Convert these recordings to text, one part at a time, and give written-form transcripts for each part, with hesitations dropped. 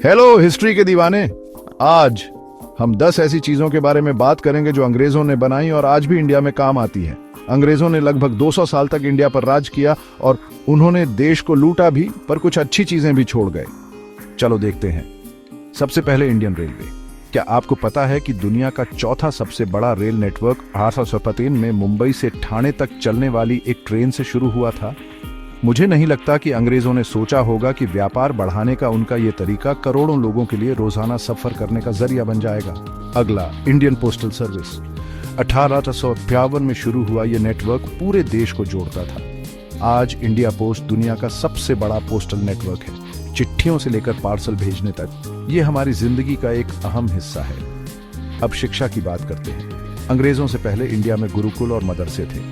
Hello history के दीवाने। आज हम 10 ऐसी चीजों के बारे में बात करेंगे जो अंग्रेजों ने बनाई और आज भी इंडिया में काम आती हैं। अंग्रेजों ने लगभग 200 साल तक इंडिया पर राज किया और उन्होंने देश को लूटा भी, पर कुछ अच्छी चीजें भी छोड़ गए। चलो देखते हैं। सबसे पहले इंडियन रेलवे। क्या आपको पता है कि दुनिया का चौथा सबसे बड़ा रेल नेटवर्क 1857 में मुंबई से ठाणे तक चलने वाली एक ट्रेन से शुरू हुआ था? मुझे नहीं लगता कि अंग्रेजों ने सोचा होगा कि व्यापार बढ़ाने का उनका ये तरीका करोड़ों लोगों के लिए रोजाना सफर करने का जरिया बन जाएगा। अगला, इंडियन पोस्टल सर्विस। 1858 में शुरू हुआ ये नेटवर्क पूरे देश को जोड़ता था। आज इंडिया पोस्ट दुनिया का सबसे बड़ा पोस्टल नेटवर्क है। चिट्ठियों से लेकर पार्सल भेजने तक ये हमारी जिंदगी का एक अहम हिस्सा है। अब शिक्षा की बात करते हैं। अंग्रेजों से पहले इंडिया में गुरुकुल और मदरसे थे।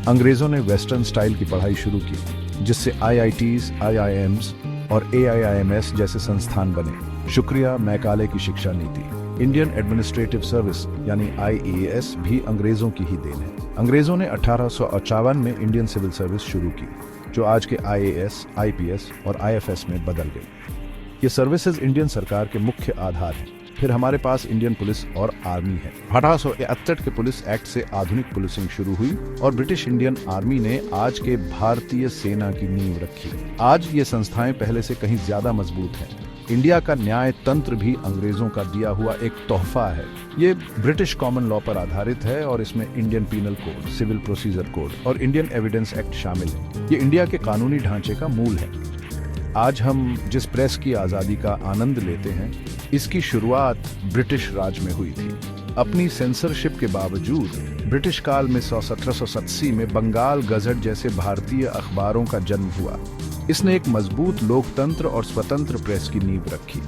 अंग्रेजों ने वेस्टर्न स्टाइल की पढ़ाई शुरू की, जिससे IITs, IIMs और AIIMS जैसे संस्थान बने। शुक्रिया मैकाले की शिक्षा नीति। इंडियन एडमिनिस्ट्रेटिव सर्विस यानी IAS भी अंग्रेजों की ही देन है। अंग्रेजों ने 1858 में इंडियन सिविल सर्विस शुरू की, जो आज के IAS, IPS और IFS में बदल गई। ये सर्विसेज इंडियन सरकार के मुख्य आधार हैं। फिर हमारे पास इंडियन पुलिस और आर्मी है। 1861 के पुलिस एक्ट से आधुनिक पुलिसिंग शुरू हुई और ब्रिटिश इंडियन आर्मी ने आज के भारतीय सेना की नींव रखी। आज ये संस्थाएं पहले से कहीं ज्यादा मजबूत हैं। इंडिया का न्याय तंत्र भी अंग्रेजों का दिया हुआ एक तोहफा है। ये ब्रिटिश कॉमन लॉ पर आधारित है और इसमें Indian penal code, civil procedure code और इंडियन एविडेंस एक्ट शामिल है। ये इंडिया के कानूनी ढांचे का मूल है। आज हम जिस प्रेस की आजादी का आनंद लेते हैं, इसकी शुरुआत ब्रिटिश राज में हुई थी। अपनी सेंसरशिप के बावजूद ब्रिटिश काल में 1787 में बंगाल गजट जैसे भारतीय अखबारों का जन्म हुआ। इसने एक मजबूत लोकतंत्र और स्वतंत्र प्रेस की नींव रखी।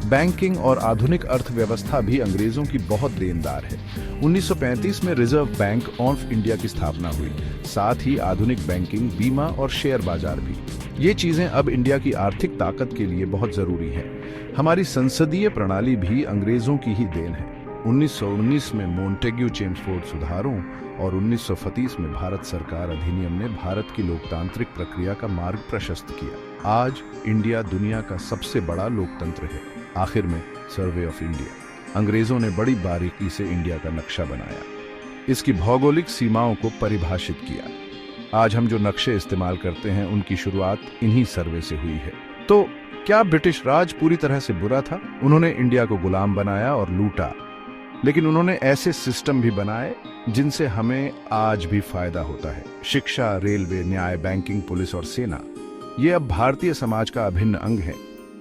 बैंकिंग और आधुनिक अर्थव्यवस्था भी अंग्रेजों की बहुत देनदार है। 1935 में रिजर्व बैंक ऑफ इंडिया की स्थापना हुई। साथ ही आधुनिक बैंकिंग, बीमा और शेयर बाजार भी। ये चीजें अब इंडिया की आर्थिक ताकत के लिए बहुत जरूरी है। हमारी संसदीय प्रणाली भी अंग्रेजों की ही देन है। 1919 में मोंटेग्यू चेम्सफोर्ड सुधारों और 1930 में भारत सरकार अधिनियम ने भारत की लोकतांत्रिक प्रक्रिया का मार्ग प्रशस्त किया। आज इंडिया दुनिया का सबसे बड़ा लोकतंत्र है। आखिर में सर्वे ऑफ इंडिया। अंग्रेजों ने बड़ी बारीकी से इंडिया का नक्शा बनाया, इसकी भौगोलिक सीमाओं को परिभाषित किया। आज हम जो नक्शे इस्तेमाल करते हैं, उनकी शुरुआत इन्हीं सर्वे से हुई है। तो क्या ब्रिटिश राज पूरी तरह से बुरा था? उन्होंने इंडिया को गुलाम बनाया और लूटा, लेकिन उन्होंने ऐसे सिस्टम भी बनाए जिनसे हमें आज भी फायदा होता है। शिक्षा, रेलवे, न्याय, बैंकिंग, पुलिस और सेना, ये अब भारतीय समाज का अभिन्न अंग है।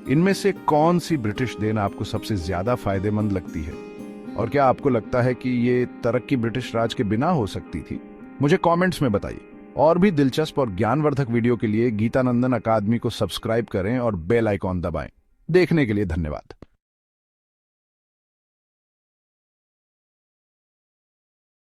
इनमें से कौन सी ब्रिटिश देन आपको सबसे ज्यादा फायदेमंद लगती है? और क्या आपको लगता है कि ये तरक्की ब्रिटिश राज के बिना हो सकती थी? मुझे कमेंट्स में बताइए। और भी दिलचस्प और ज्ञानवर्धक वीडियो के लिए गीतानंदन अकादमी को सब्सक्राइब करें और बेल आइकॉन दबाएं। देखने के लिए धन्यवाद।